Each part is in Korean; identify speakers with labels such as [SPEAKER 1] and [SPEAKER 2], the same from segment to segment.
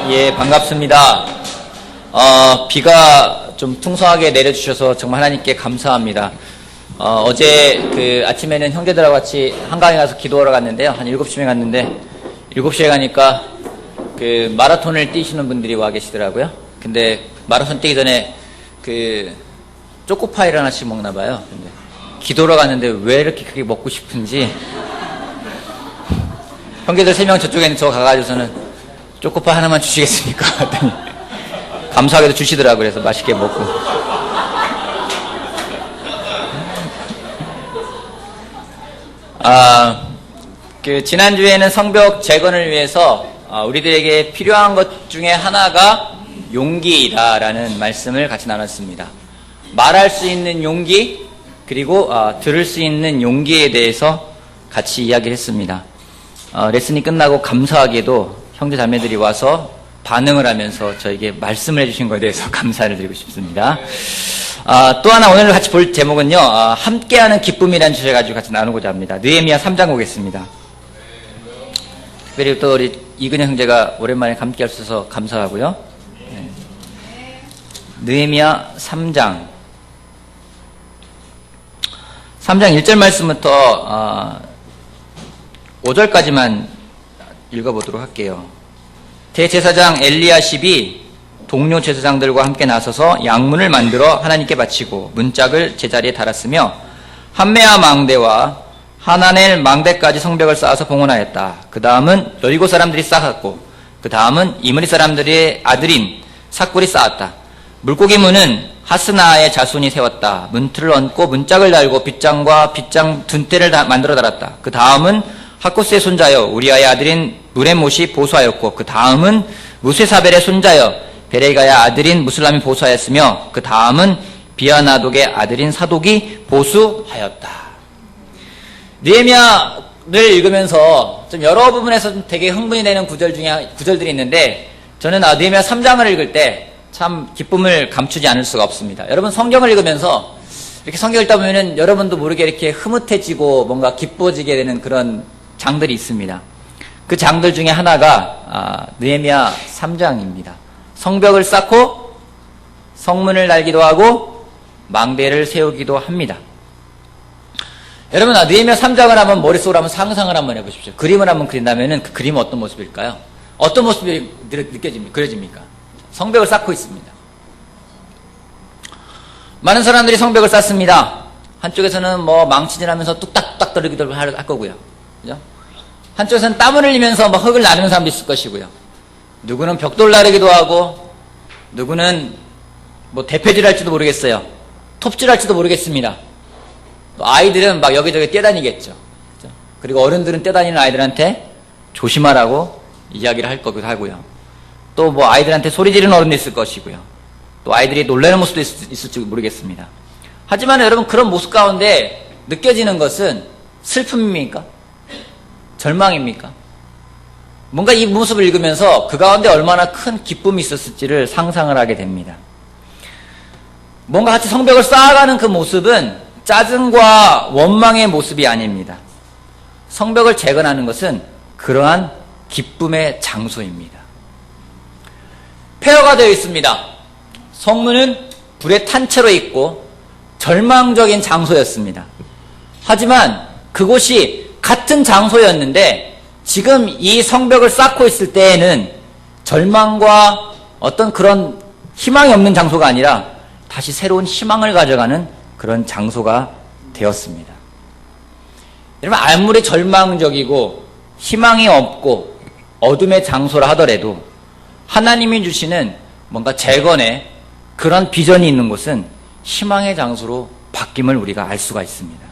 [SPEAKER 1] 예, 반갑습니다. 비가 좀 풍성하게 내려주셔서 정말 하나님께 감사합니다. 어제 아침에는 형제들하고 같이 한강에 가서 기도하러 갔는데요. 한 7시에 갔는데, 7시에 가니까 마라톤을 뛰시는 분들이 와 계시더라고요. 근데 마라톤 뛰기 전에 초코파이를 하나씩 먹나봐요. 근데 기도하러 갔는데 왜 이렇게 크게 먹고 싶은지, 형제들 3명 저쪽에는 저 가가지고서는 초코파이 하나만 주시겠습니까? 하더니 감사하게도 주시더라고요. 그래서 맛있게 먹고. 지난주에는 성벽 재건을 위해서 우리들에게 필요한 것 중에 하나가 용기다라는 말씀을 같이 나눴습니다. 말할 수 있는 용기, 그리고 들을 수 있는 용기에 대해서 같이 이야기를 했습니다. 레슨이 끝나고 감사하게도 형제 자매들이 와서 반응을 하면서 저에게 말씀을 해주신 것에 대해서 감사를 드리고 싶습니다. 또 하나 오늘 같이 볼 제목은요, 함께하는 기쁨이라는 주제 가지고 같이 나누고자 합니다. 느헤미야 3장 보겠습니다. 특별히 또 우리 이근영 형제가 오랜만에 함께 할 수 있어서 감사하고요. 네. 느헤미야 3장 1절 말씀부터 5절까지만 읽어보도록 할게요. 대제사장 엘리야십이 동료 제사장들과 함께 나서서 양문을 만들어 하나님께 바치고 문짝을 제자리에 달았으며 함메아 망대와 하나넬 망대까지 성벽을 쌓아서 봉헌하였다. 그 다음은 여리고 사람들이 쌓았고 그 다음은 이므리 사람들의 아들인 삭굴이 쌓았다. 물고기 문은 하스나의 자손이 세웠다. 문틀을 얹고 문짝을 달고 빗장과 빗장 둔대를 만들어 달았다. 그 다음은 하코스의 손자여 우리아의 아들인 무레못이 보수하였고 그 다음은 무세사벨의 손자여 베레가의 아들인 무슬람이 보수하였으며 그 다음은 비아나독의 아들인 사독이 보수하였다. 느헤미야를 읽으면서 좀 여러 부분에서 좀 되게 흥분이 되는 구절들이 있는데 저는 느헤미야 3장을 읽을 때 참 기쁨을 감추지 않을 수가 없습니다. 여러분 성경을 읽으면서 이렇게 성경 읽다 보면은 여러분도 모르게 이렇게 흐뭇해지고 뭔가 기뻐지게 되는 그런 장들이 있습니다. 그 장들 중에 하나가 느헤미야 3장입니다. 성벽을 쌓고 성문을 달기도 하고 망대를 세우기도 합니다. 여러분 느헤미야 3장을 한번 머릿속으로 한번 상상을 한번 해보십시오. 그림을 한번 그린다면은 그 그림은 어떤 모습일까요? 어떤 모습이 그려집니까? 성벽을 쌓고 있습니다. 많은 사람들이 성벽을 쌓습니다. 한쪽에서는 망치질하면서 뚝딱뚝딱 떨리기도 할 거고요. 그죠? 한쪽에서는 땀을 흘리면서 흙을 나르는 사람도 있을 것이고요. 누구는 벽돌 나르기도 하고, 누구는 대패질 할지도 모르겠어요. 톱질 할지도 모르겠습니다. 또 아이들은 여기저기 뛰어다니겠죠. 그죠? 그리고 어른들은 뛰어다니는 아이들한테 조심하라고 이야기를 할 거기도 하고요. 또 아이들한테 소리 지르는 어른도 있을 것이고요. 또 아이들이 놀라는 모습도 있을지 모르겠습니다. 하지만 여러분 그런 모습 가운데 느껴지는 것은 슬픔입니까? 절망입니까? 뭔가 이 모습을 읽으면서 그 가운데 얼마나 큰 기쁨이 있었을지를 상상을 하게 됩니다. 뭔가 같이 성벽을 쌓아가는 그 모습은 짜증과 원망의 모습이 아닙니다. 성벽을 재건하는 것은 그러한 기쁨의 장소입니다. 폐허가 되어 있습니다. 성문은 불에 탄 채로 있고 절망적인 장소였습니다. 하지만 그곳이 같은 장소였는데 지금 이 성벽을 쌓고 있을 때에는 절망과 어떤 그런 희망이 없는 장소가 아니라 다시 새로운 희망을 가져가는 그런 장소가 되었습니다. 여러분 아무리 절망적이고 희망이 없고 어둠의 장소라 하더라도 하나님이 주시는 뭔가 재건의 그런 비전이 있는 곳은 희망의 장소로 바뀜을 우리가 알 수가 있습니다.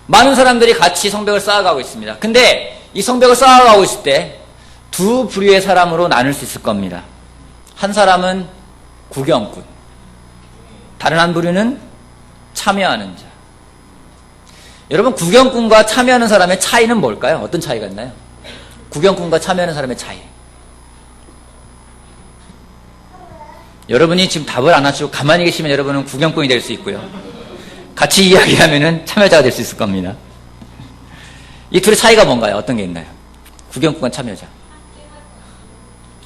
[SPEAKER 1] 많은 사람들이 같이 성벽을 쌓아가고 있습니다. 근데 이 성벽을 쌓아가고 있을 때 두 부류의 사람으로 나눌 수 있을 겁니다. 한 사람은 구경꾼, 다른 한 부류는 참여하는 자. 여러분 구경꾼과 참여하는 사람의 차이는 뭘까요? 어떤 차이가 있나요? 구경꾼과 참여하는 사람의 차이. 여러분이 지금 답을 안 하시고 가만히 계시면 여러분은 구경꾼이 될 수 있고요. 같이 이야기하면은 참여자가 될 수 있을 겁니다. 이 둘의 차이가 뭔가요? 어떤 게 있나요? 구경꾼과 참여자.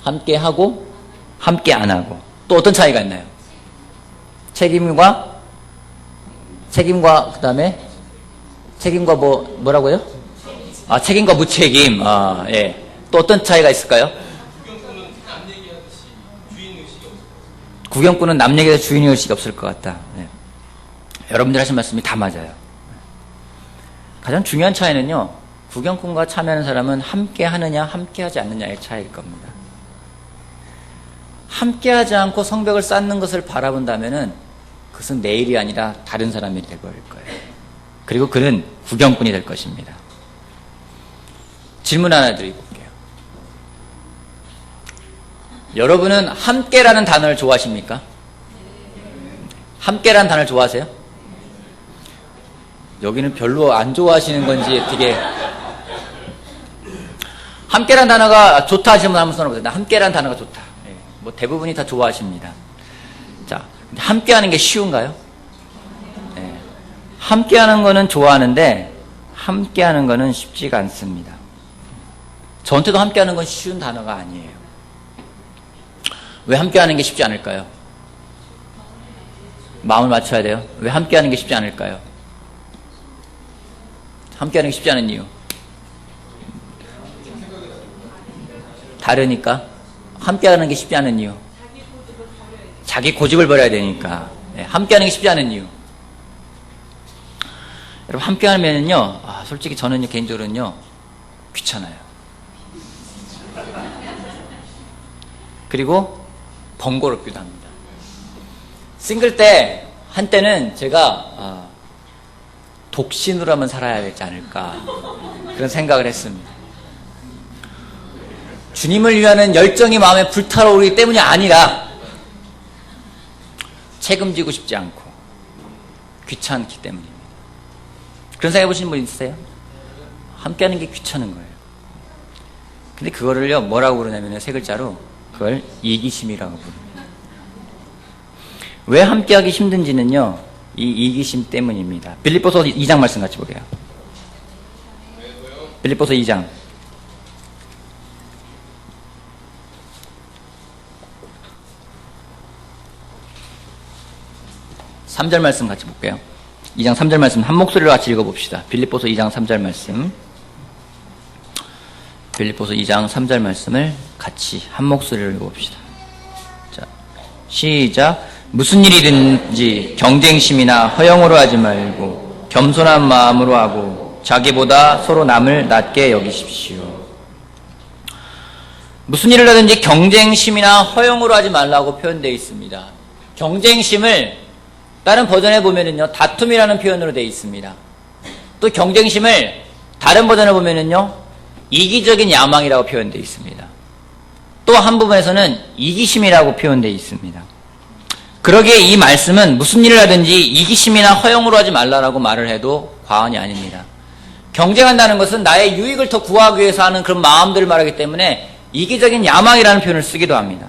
[SPEAKER 1] 함께 하고 함께 안 하고. 또 어떤 차이가 있나요? 책임과 그다음에 책임과 뭐라고요? 아, 책임과 무책임. 아, 예. 또 어떤 차이가 있을까요? 구경꾼은 남 얘기해서 주인 의식이 없을 것 같다. 예. 여러분들 하신 말씀이 다 맞아요. 가장 중요한 차이는요, 구경꾼과 참여하는 사람은 함께 하느냐 함께 하지 않느냐의 차이일 겁니다. 함께 하지 않고 성벽을 쌓는 것을 바라본다면은 그것은 내 일이 아니라 다른 사람이 되버릴 거예요. 그리고 그는 구경꾼이 될 것입니다. 질문 하나 드리고 볼게요. 여러분은 함께라는 단어를 좋아하십니까? 함께라는 단어를 좋아하세요? 여기는 별로 안 좋아하시는 건지 되게. 함께라는 단어가 좋다 하시는 분 한번 써놓으세요. 나 함께라는 단어가 좋다. 예, 뭐 대부분이 다 좋아하십니다. 자, 함께하는 게 쉬운가요? 예, 함께하는 거는 좋아하는데 함께하는 거는 쉽지가 않습니다. 저한테도 함께하는 건 쉬운 단어가 아니에요. 왜 함께하는 게 쉽지 않을까요? 마음을 맞춰야 돼요. 왜 함께하는 게 쉽지 않을까요? 함께하는 게 쉽지 않은 이유. 다르니까. 함께하는 게 쉽지 않은 이유. 자기 고집을 버려야 되니까. 네, 함께하는 게 쉽지 않은 이유. 여러분, 함께하면은요, 솔직히 저는요, 개인적으로는요, 귀찮아요. 그리고 번거롭기도 합니다. 싱글 때, 한때는 제가, 독신으로 한번 살아야 되지 않을까. 그런 생각을 했습니다. 주님을 위하는 열정이 마음에 불타오르기 때문이 아니라, 책임지고 싶지 않고, 귀찮기 때문입니다. 그런 생각해 보시는 분 있으세요? 함께 하는 게 귀찮은 거예요. 근데 그거를요, 뭐라고 부르냐면, 세 글자로, 그걸 이기심이라고 부릅니다. 왜 함께 하기 힘든지는요, 이 이기심 때문입니다. 빌립보서 2장 말씀 같이 보게요. 빌립보서 2장. 3절 말씀 같이 볼게요. 2장 3절 말씀 한 목소리로 같이 읽어봅시다. 빌립보서 2장 3절 말씀. 빌립보서 2장 3절 말씀을 같이 한 목소리로 읽어봅시다. 자, 시작. 무슨 일이든지 경쟁심이나 허영으로 하지 말고 겸손한 마음으로 하고 자기보다 서로 남을 낮게 여기십시오. 무슨 일을 하든지 경쟁심이나 허영으로 하지 말라고 표현되어 있습니다. 경쟁심을 다른 버전에 보면은요, 다툼이라는 표현으로 되어 있습니다. 또 경쟁심을 다른 버전에 보면은요, 이기적인 야망이라고 표현되어 있습니다. 또 한 부분에서는 이기심이라고 표현되어 있습니다. 그러기에 이 말씀은 무슨 일을 하든지 이기심이나 허영으로 하지 말라라고 말을 해도 과언이 아닙니다. 경쟁한다는 것은 나의 유익을 더 구하기 위해서 하는 그런 마음들을 말하기 때문에 이기적인 야망이라는 표현을 쓰기도 합니다.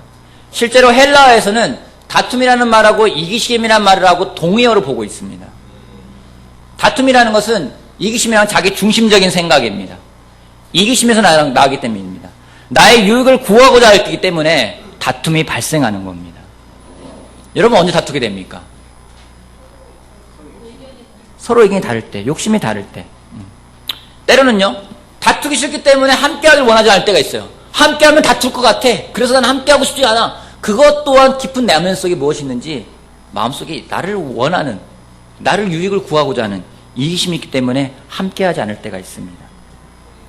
[SPEAKER 1] 실제로 헬라어에서는 다툼이라는 말하고 이기심이라는 말을 하고 동의어로 보고 있습니다. 다툼이라는 것은 이기심이란 자기 중심적인 생각입니다. 이기심에서 나기 때문입니다. 나의 유익을 구하고자 했기 때문에 다툼이 발생하는 겁니다. 여러분 언제 다투게 됩니까? 서로 의견이 다를 때, 욕심이 다를 때. 때로는요, 다투기 싫기 때문에 함께하길 원하지 않을 때가 있어요. 함께하면 다툴 것 같아. 그래서 난 함께하고 싶지 않아. 그것 또한 깊은 내면 속에 무엇이 있는지 마음속에 나를 원하는, 나를 유익을 구하고자 하는 이기심이 있기 때문에 함께하지 않을 때가 있습니다.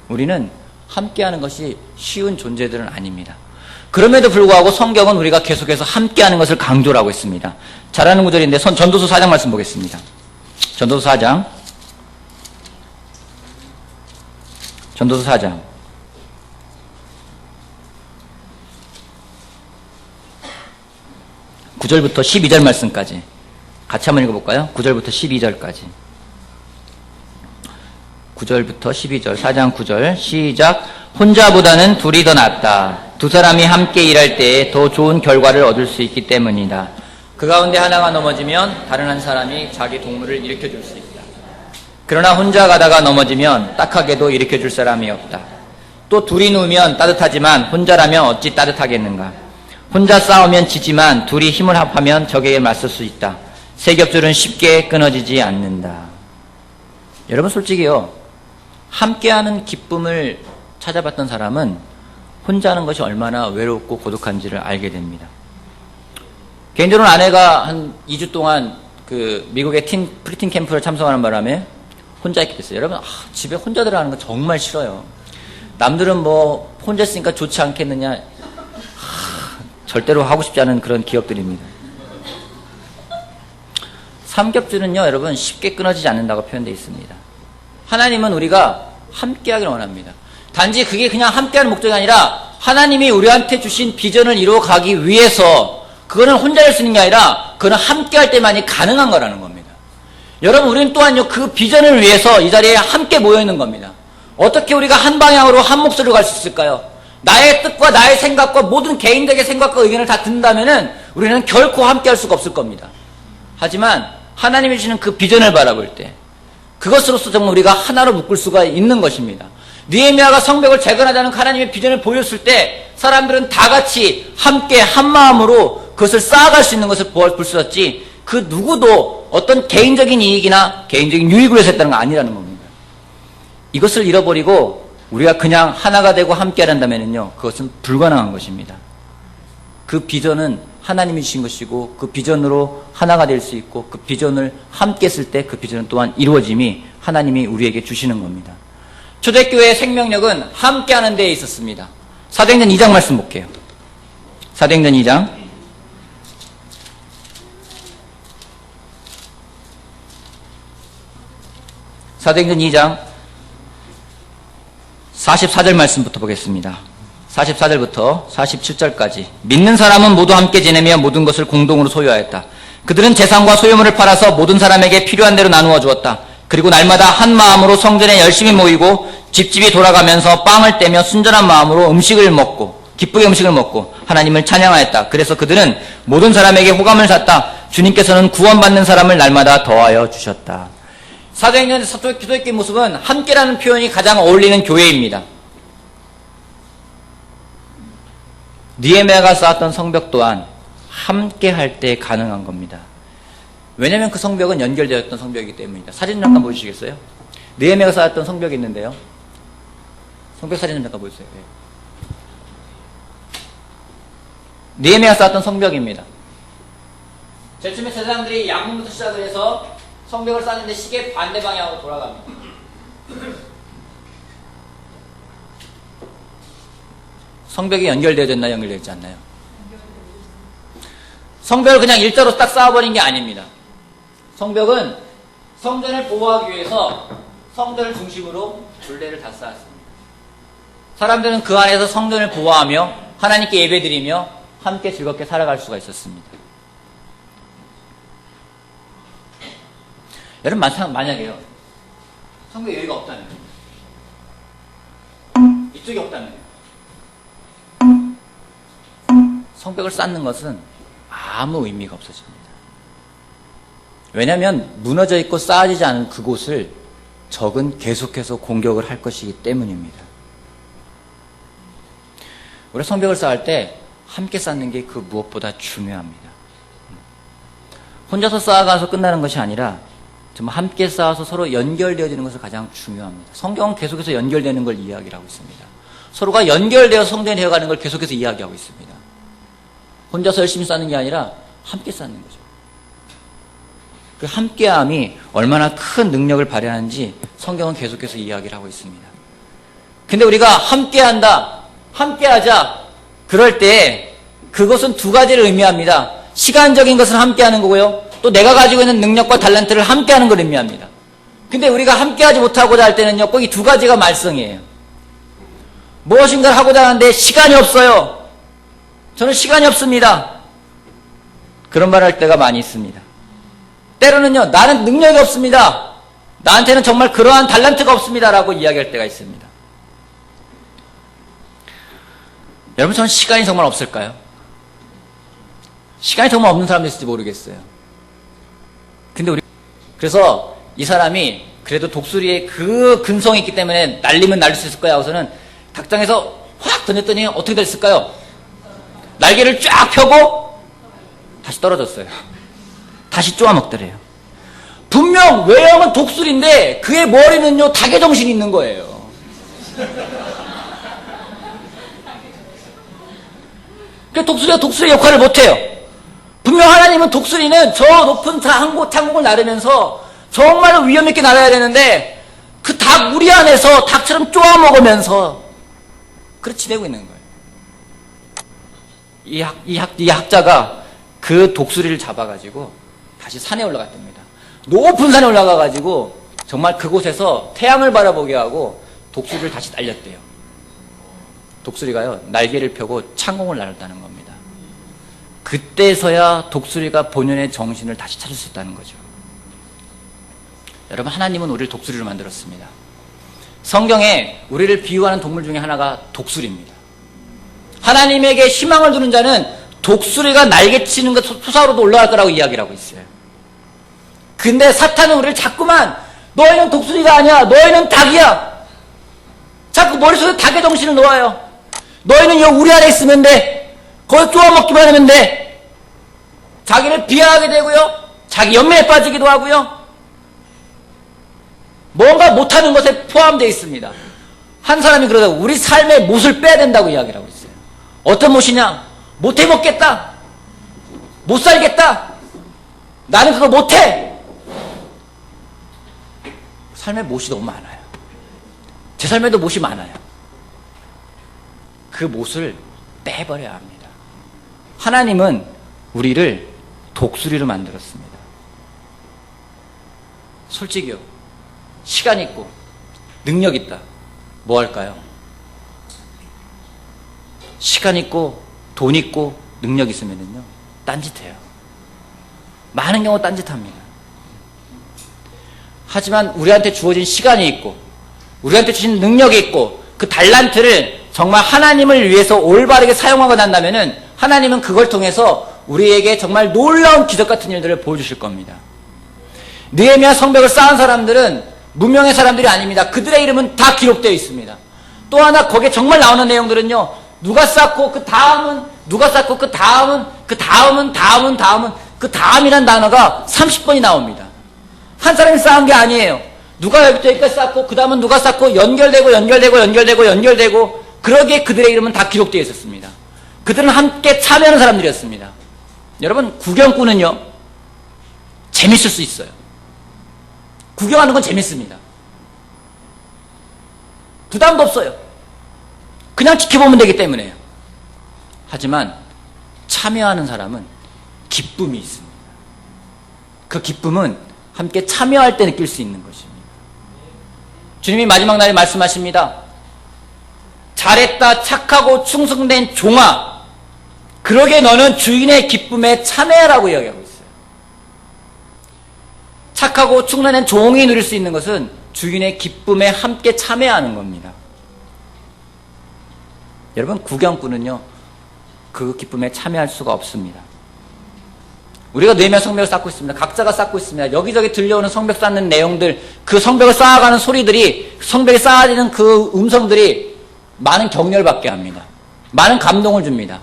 [SPEAKER 1] 우리는 함께하는 것이 쉬운 존재들은 아닙니다. 그럼에도 불구하고 성경은 우리가 계속해서 함께하는 것을 강조를 하고 있습니다. 잘하는 구절인데 전도서 4장 말씀 보겠습니다. 전도서 4장. 전도서 4장. 9절부터 12절 말씀까지 같이 한번 읽어볼까요? 9절부터 12절까지. 9절부터 12절, 4장 9절 시작. 혼자보다는 둘이 더 낫다. 두 사람이 함께 일할 때에 더 좋은 결과를 얻을 수 있기 때문이다. 그 가운데 하나가 넘어지면 다른 한 사람이 자기 동물을 일으켜줄 수 있다. 그러나 혼자 가다가 넘어지면 딱하게도 일으켜줄 사람이 없다. 또 둘이 누우면 따뜻하지만 혼자라면 어찌 따뜻하겠는가. 혼자 싸우면 지지만 둘이 힘을 합하면 적에게 맞설 수 있다. 세 겹줄은 쉽게 끊어지지 않는다. 여러분 솔직히요, 함께하는 기쁨을 찾아봤던 사람은 혼자 하는 것이 얼마나 외롭고 고독한지를 알게 됩니다. 개인적으로 아내가 한 2주 동안 그 미국의 프리틴 캠프를 참석하는 바람에 혼자 있게 됐어요. 여러분, 집에 혼자 들어가는 거 정말 싫어요. 남들은 뭐 혼자 있으니까 좋지 않겠느냐, 절대로 하고 싶지 않은 그런 기억들입니다. 삼겹줄은요, 여러분, 쉽게 끊어지지 않는다고 표현되어 있습니다. 하나님은 우리가 함께하기를 원합니다. 단지 그게 그냥 함께하는 목적이 아니라 하나님이 우리한테 주신 비전을 이루어가기 위해서 그거는 혼자 할 수 있는 게 아니라 그거는 함께할 때만이 가능한 거라는 겁니다. 여러분, 우리는 또한요, 그 비전을 위해서 이 자리에 함께 모여 있는 겁니다. 어떻게 우리가 한 방향으로 한 목소리로 갈 수 있을까요? 나의 뜻과 나의 생각과 모든 개인적인 생각과 의견을 다 듣는다면은 우리는 결코 함께 할 수가 없을 겁니다. 하지만 하나님이 주시는 그 비전을 바라볼 때 그것으로서 정말 우리가 하나로 묶을 수가 있는 것입니다. 느헤미야가 성벽을 재건하자는 하나님의 비전을 보였을 때 사람들은 다 같이 함께 한 마음으로 그것을 쌓아갈 수 있는 것을 볼 수 있었지, 그 누구도 어떤 개인적인 이익이나 개인적인 유익을 위해서 했다는 건 아니라는 겁니다. 이것을 잃어버리고 우리가 그냥 하나가 되고 함께 하란다면요, 그것은 불가능한 것입니다. 그 비전은 하나님이 주신 것이고 그 비전으로 하나가 될 수 있고 그 비전을 함께 했을 때 그 비전은 또한 이루어짐이 하나님이 우리에게 주시는 겁니다. 초대교회의 생명력은 함께하는 데에 있었습니다. 사도행전 2장 말씀 볼게요. 사도행전 2장. 사도행전 2장 44절 말씀부터 보겠습니다. 44절부터 47절까지. 믿는 사람은 모두 함께 지내며 모든 것을 공동으로 소유하였다. 그들은 재산과 소유물을 팔아서 모든 사람에게 필요한 대로 나누어 주었다. 그리고 날마다 한 마음으로 성전에 열심히 모이고 집집이 돌아가면서 빵을 떼며 순전한 마음으로 기쁘게 음식을 먹고 하나님을 찬양하였다. 그래서 그들은 모든 사람에게 호감을 샀다. 주님께서는 구원받는 사람을 날마다 더하여 주셨다. 사도행전 기독교의 모습은 함께라는 표현이 가장 어울리는 교회입니다. 느헤미야가 쌓았던 성벽 또한 함께 할 때 가능한 겁니다. 왜냐하면 그 성벽은 연결되었던 성벽이기 때문입니다. 사진 잠깐 보여주시겠어요? 느헤미야가 쌓았던 성벽이 있는데요. 성벽 사진 잠깐 보여주세요. 느헤미야가 쌓았던 성벽입니다. 제일 처음에 사람들이 양문부터 시작을 해서 성벽을 쌓는데 시계 반대 방향으로 돌아갑니다. 성벽이 연결되어져 있나 연결되어 있지 않나요? 성벽을 그냥 일자로 딱 쌓아버린 게 아닙니다. 성벽은 성전을 보호하기 위해서 성전을 중심으로 둘레를 다 쌓았습니다. 사람들은 그 안에서 성전을 보호하며 하나님께 예배드리며 함께 즐겁게 살아갈 수가 있었습니다. 여러분, 만약에요, 성벽에 여기가 없다면, 이쪽이 없다면, 성벽을 쌓는 것은 아무 의미가 없어집니다. 왜냐하면 무너져 있고 쌓아지지 않은 그곳을 적은 계속해서 공격을 할 것이기 때문입니다. 우리 성벽을 쌓을 때 함께 쌓는 게 그 무엇보다 중요합니다. 혼자서 쌓아가서 끝나는 것이 아니라 정말 함께 쌓아서 서로 연결되어지는 것을 가장 중요합니다. 성경은 계속해서 연결되는 걸 이야기를 하고 있습니다. 서로가 연결되어 성전이 되어가는 걸 계속해서 이야기하고 있습니다. 혼자서 열심히 쌓는 게 아니라 함께 쌓는 거죠. 그 함께함이 얼마나 큰 능력을 발휘하는지 성경은 계속해서 이야기를 하고 있습니다. 근데 우리가 함께한다, 함께하자, 그럴 때 그것은 두 가지를 의미합니다. 시간적인 것을 함께하는 거고요, 또 내가 가지고 있는 능력과 달란트를 함께하는 걸 의미합니다. 근데 우리가 함께하지 못하고자 할 때는요, 꼭 이 두 가지가 말썽이에요. 무엇인가를 하고자 하는데 시간이 없어요. 저는 시간이 없습니다. 그런 말을 할 때가 많이 있습니다. 때로는요, 나는 능력이 없습니다. 나한테는 정말 그러한 달란트가 없습니다. 라고 이야기할 때가 있습니다. 여러분, 저는 시간이 정말 없을까요? 시간이 정말 없는 사람도 있을지 모르겠어요. 근데 그래서 이 사람이 그래도 독수리의 그 근성이 있기 때문에 날리면 날릴 수 있을 거야 하고서는 닭장에서 확 던졌더니 어떻게 됐을까요? 날개를 쫙 펴고 다시 떨어졌어요. 다시 쪼아먹더래요. 분명 외형은 독수리인데 그의 머리는요 닭의 정신이 있는 거예요. 그러니까 독수리가 독수리의 역할을 못해요. 분명 하나님은 독수리는 저 높은 창공을 나르면서 정말로 위험 있게 날아야 되는데 그 닭 우리 안에서 닭처럼 쪼아먹으면서 그렇게 지내고 있는 거예요. 이 학자가 그 독수리를 잡아가지고 다시 산에 올라갔답니다. 높은 산에 올라가가지고 정말 그곳에서 태양을 바라보게 하고 독수리를 다시 날렸대요. 독수리가요 날개를 펴고 창공을 날았다는 겁니다. 그때서야 독수리가 본연의 정신을 다시 찾을 수 있다는 거죠. 여러분, 하나님은 우리를 독수리로 만들었습니다. 성경에 우리를 비유하는 동물 중에 하나가 독수리입니다. 하나님에게 희망을 두는 자는 독수리가 날개치는 것 솟아오르도 올라갈 거라고 이야기를 하고 있어요. 근데 사탄은 우리를 자꾸만 너희는 독수리가 아니야, 너희는 닭이야, 자꾸 머릿속에 닭의 정신을 놓아요. 너희는 여기 우리 안에 있으면 돼, 거기 쪼아먹기만 하면 돼. 자기를 비하하게 되고요, 자기 연민에 빠지기도 하고요, 뭔가 못하는 것에 포함되어 있습니다. 한 사람이 그러다가 우리 삶의 못을 빼야 된다고 이야기를 하고 있어요. 어떤 못이냐? 못해먹겠다, 못 살겠다, 나는 그거 못해. 삶의 못이 너무 많아요. 제 삶에도 못이 많아요. 그 못을 빼버려야 합니다. 하나님은 우리를 독수리로 만들었습니다. 솔직히요, 시간 있고 능력 있다, 뭐 할까요? 시간 있고 돈 있고 능력 있으면은요 딴짓해요. 많은 경우 딴짓합니다. 하지만 우리한테 주어진 시간이 있고 우리한테 주신 능력이 있고 그 달란트를 정말 하나님을 위해서 올바르게 사용하고 난다면은 하나님은 그걸 통해서 우리에게 정말 놀라운 기적 같은 일들을 보여주실 겁니다. 느헤미야 성벽을 쌓은 사람들은 무명의 사람들이 아닙니다. 그들의 이름은 다 기록되어 있습니다. 또 하나 거기에 정말 나오는 내용들은요, 누가 쌓고 그 다음은 누가 쌓고 그 다음은 그 다음은 그 다음이란 단어가 30번이 나옵니다. 한 사람이 쌓은 게 아니에요. 누가 여기부터 여기까지 쌓고 그 다음은 누가 쌓고 연결되고 그러기에 그들의 이름은 다 기록되어 있었습니다. 그들은 함께 참여하는 사람들이었습니다. 여러분, 구경꾼은요 재밌을 수 있어요. 구경하는 건 재밌습니다. 부담도 없어요. 그냥 지켜보면 되기 때문에요. 하지만 참여하는 사람은 기쁨이 있습니다. 그 기쁨은 함께 참여할 때 느낄 수 있는 것입니다. 주님이 마지막 날에 말씀하십니다. 잘했다, 착하고 충성된 종아, 그러게 너는 주인의 기쁨에 참여하라고 이야기하고 있어요. 착하고 충성된 종이 누릴 수 있는 것은 주인의 기쁨에 함께 참여하는 겁니다. 여러분, 구경꾼은요 그 기쁨에 참여할 수가 없습니다. 우리가 느헤미야 성벽을 쌓고 있습니다. 각자가 쌓고 있습니다. 여기저기 들려오는 성벽 쌓는 내용들, 그 성벽을 쌓아가는 소리들이, 성벽에 쌓아지는 그 음성들이 많은 격려를 받게 합니다. 많은 감동을 줍니다.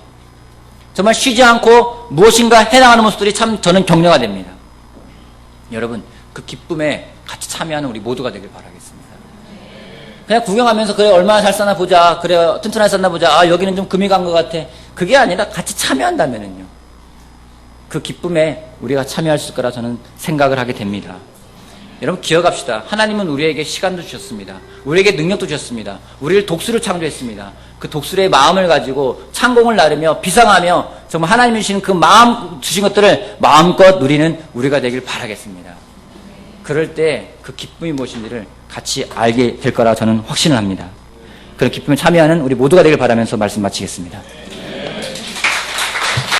[SPEAKER 1] 정말 쉬지 않고 무엇인가 해나가는 모습들이 참 저는 격려가 됩니다. 여러분, 그 기쁨에 같이 참여하는 우리 모두가 되길 바라겠습니다. 그냥 구경하면서 그래 얼마나 잘 사나 보자, 그래 튼튼하게 샀나 보자, 아 여기는 좀 금이 간 것 같아, 그게 아니라 같이 참여한다면은요 그 기쁨에 우리가 참여할 수 있을 거라 저는 생각을 하게 됩니다. 여러분, 기억합시다. 하나님은 우리에게 시간도 주셨습니다. 우리에게 능력도 주셨습니다. 우리를 독수리로 창조했습니다. 그 독수리의 마음을 가지고 창공을 나르며 비상하며 정말 하나님이 주시는 그 마음 주신 것들을 마음껏 누리는 우리가 되길 바라겠습니다. 그럴 때 그 기쁨이 무엇인지를 같이 알게 될 거라 저는 확신을 합니다. 그런 기쁨에 참여하는 우리 모두가 되길 바라면서 말씀 마치겠습니다.